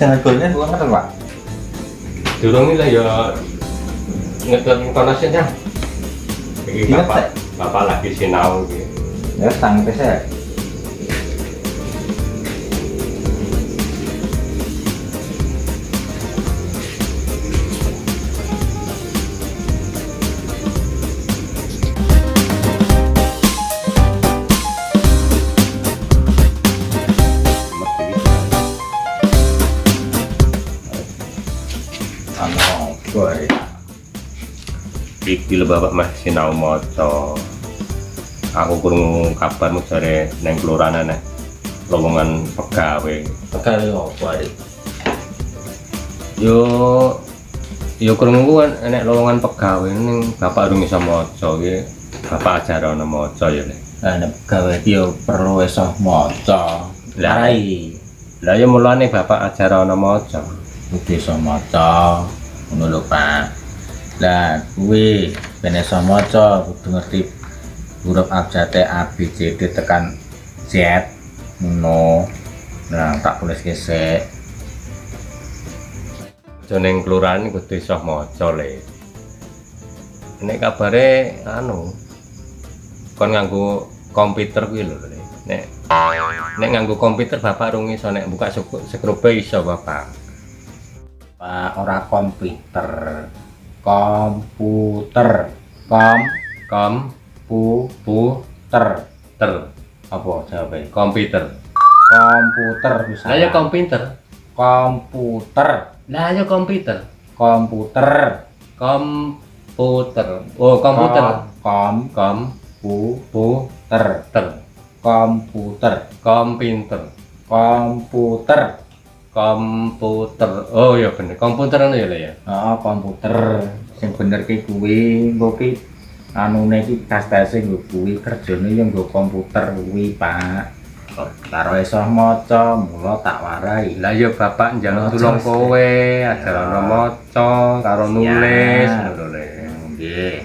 jangan golnya bukan ngerti Pak. Durung ini lah ya ngedot intonasinya. Iki bapak lagi sinau gitu. Ya sang PC. Iki lho bapak mah sinau maca. Aku krungu kabar jare neng kelurahan ana lowongan pegawe. Pegawe opo iki? Yo krungu kan enek lowongan pegawe ning bapak durung iso maca iki. Bapak ajarane maca ya Le. Lah nek pegawe iki yo perlu iso maca. Larai. Lah ya mulane bapak ajarane maca. Kudu iso maca. Ngono lho Pak. Lah kuwi ben iso maca kudu ngerti huruf abjade A B C D tekan Z ngono. Nah tak tulis gesek. Jeneng kelurahan kudu iso maca Le. Nek kabare anu kon nganggo komputer kuwi lho Le. Nek nganggo komputer bapak rung iso nek buka sekrupe iso bapak. Pak ora komputer. Komputer komputer ter apa jawabnya komputer bisa lah ya komputer komputer lah ya komputer komputer komputer oh komputer komputer ter komputer komputer komputer komputer oh ya bener komputer anu ya ya komputer sing bener ki kuwi engko ki anune ki tas-tase nggo kuwi kerjane yo nggo komputer kuwi Pak karo iso maca mula tak warai lah ya bapak njaluk tulung kowe ajarane maca karo nulis ngono le nggih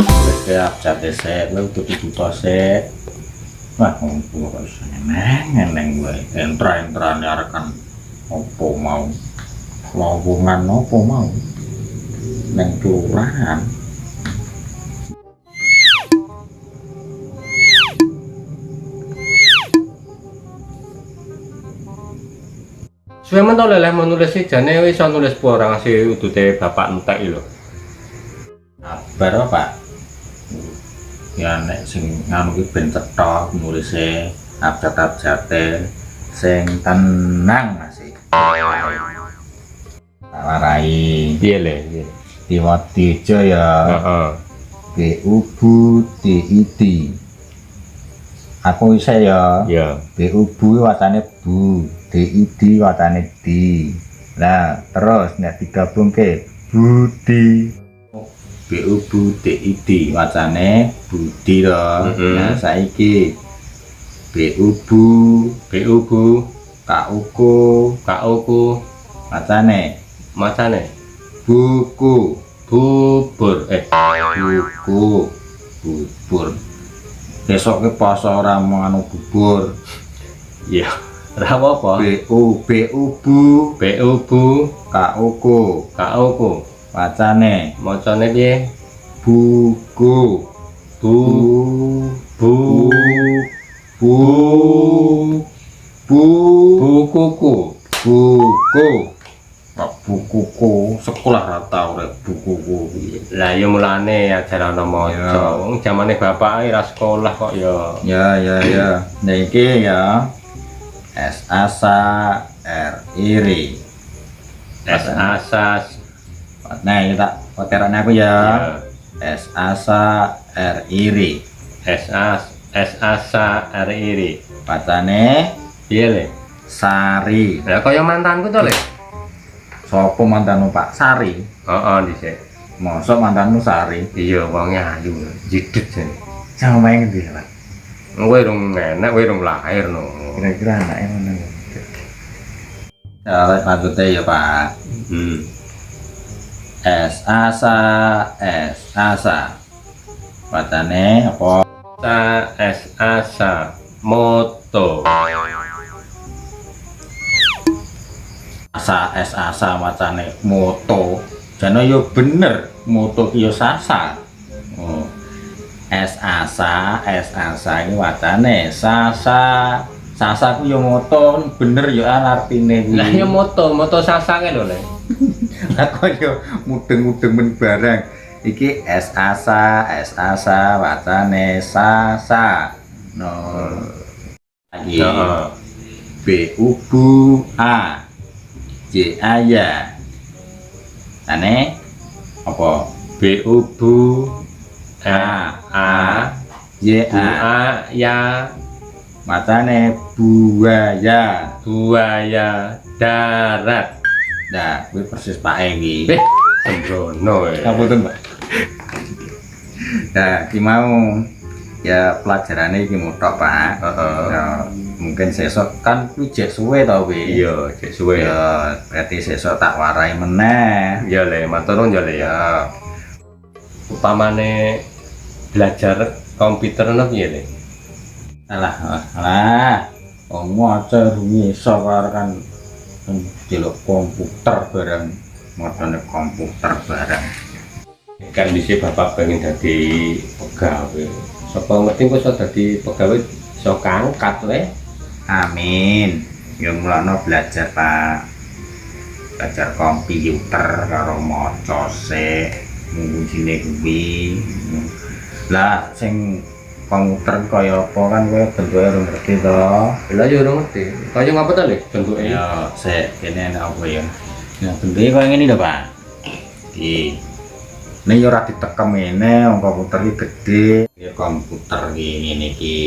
wis abjade sik kowe kudu dibuka sik wah ngono kok iso neng wae entra-entrane arekan opo mau lowongan opo mau neng kelurahan suwe men to leleh menulis jane wis iso nulis po ora ngasih udute bapak entek lho kabar Pak ya nek sing nganu ki ben cetha nulise abjad-abjate sing tenang masih warai piye le Diwatijo ya heeh B U B D I D aku bisa ya B U B wacane bu D I D wacane di lah terus nek digabung ke Budi B U B D I D wacane Budi loh nah saiki B U B K U K macane buku bubur buku bubur besok ke poso ora mau anu bubur iya ora apa B U bu K U macane piye buku bukuku sekolah ra tau rek bukuku lah ya mulane ajarane maca wong jamane bapak ra sekolah kok ya nah iki ya S asa R iri S asas nah ini tak koteran aku ya S asa R iri S asa R iri bacane piye le Sari lah kaya mantanku to le sopo mantanmu Pak Sari heeh dhisik mosok mantanmu Sari iya wonge ayu jidit jane jangan main ngendi Pak kowe rung enak kowe rung lahir no kira-kira anake mana ya lanjutnya ya Pak S asa bacane apa S asa moto asa macane moto. Jane yo bener, moto ki yo sasa. Oh. Asa iki wacane sasa. Sasa ku yo moto, bener yo artine kuwi. Lah ya moto sasange lho Le. Aku yo mudeng-mudeng men barang. Iki asa wacane sasa. No. Lagi. Heeh. B ubu a J aya. Ane apa? B U bu A J J A ya macane buaya. buaya darat. Nah, kuwi persis Pak iki. Sembrono ya. Ngapunten, Pak. Nah, ki mau ya pelajarane iki mutok, Pak. Heeh. Ya, mungkin sesuk kan kuwi jek suwe to kuwi. Iya, cek suwe. Ya, berarti sesuk tak warai meneh. Ya Le, matur nuwun ya Le ya. Upamane belajar komputer ngono piye Le? Alah. Wong maca rugi iso kan delok komputer barang, modone komputer barang. Kan dhisik Bapak pengen dadi pegawai. Sapa ngerti kok iso dadi pegawai iso kangkat le. Amin. Ya mulane belajar, Pak. Belajar komputer karo maca sik, ngunjine kuwi. Lah sing komputer kaya apa kan kowe bentuke ora ngerti to. Lah ya ora ngerti. Kaya ngapa ta Le bentuke? Ya, sik kene ana apa ya? Nah, bentuke kaya ngene lho, Pak. Iki. Nek yo ora ditekem ngene, wong komputer iki gedhe. Ya komputer iki ngene iki.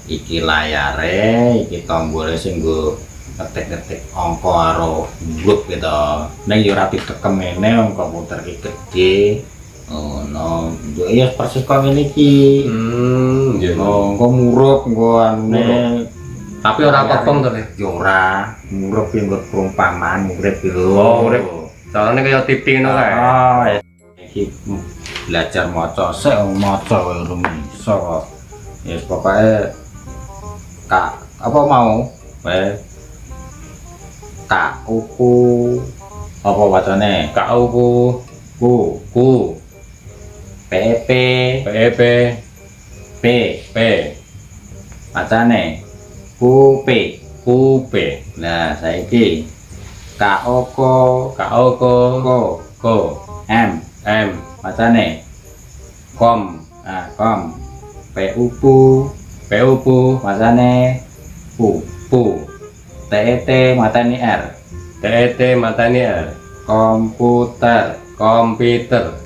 Iki layare, iki tombole sing nggo ngetik-ngetik angka karo huruf gitu. Nek yo ora ditekem ngene, wong komputer iki gedhe. Oh, no. Ya persis kaya ngene iki. Ya. Oh, engko murup engko anune. Tapi ora kopong to Le. Ya ora, murup ki nggo perumpamaan urip lho. Oh, urip. Carane kaya TV ngono kae. Ah, iki belajar maca sik maca kowe urung iso kok. Ya pokoke Kak, apa mau? Kak uku apa wacane? Kau ku PP PEP P P wacane kupe. kupe Nah, saiki KOKO KO ko M M wacane kom kom PUPU PUPU wacane pu TET matane R TET matane R komputer komputer.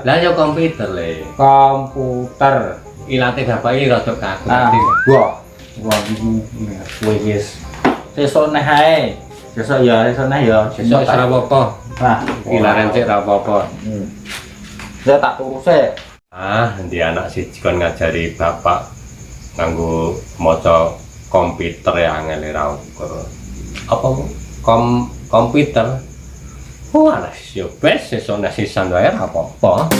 Lah ya komputer Le. Ilate bapak iki rada kaku. Wah kowe wis sesuk neh ae sesuk ya Sesuk wis ora apa-apa. nah Ilaren cek ora apa-apa. saya tak urus sik. Endi anak siji kon ngajari bapak nganggo maca komputer ya angel ra ukur. Apa komputer? Wah, yo wis sesuk nek sisan wae ora apa-apa.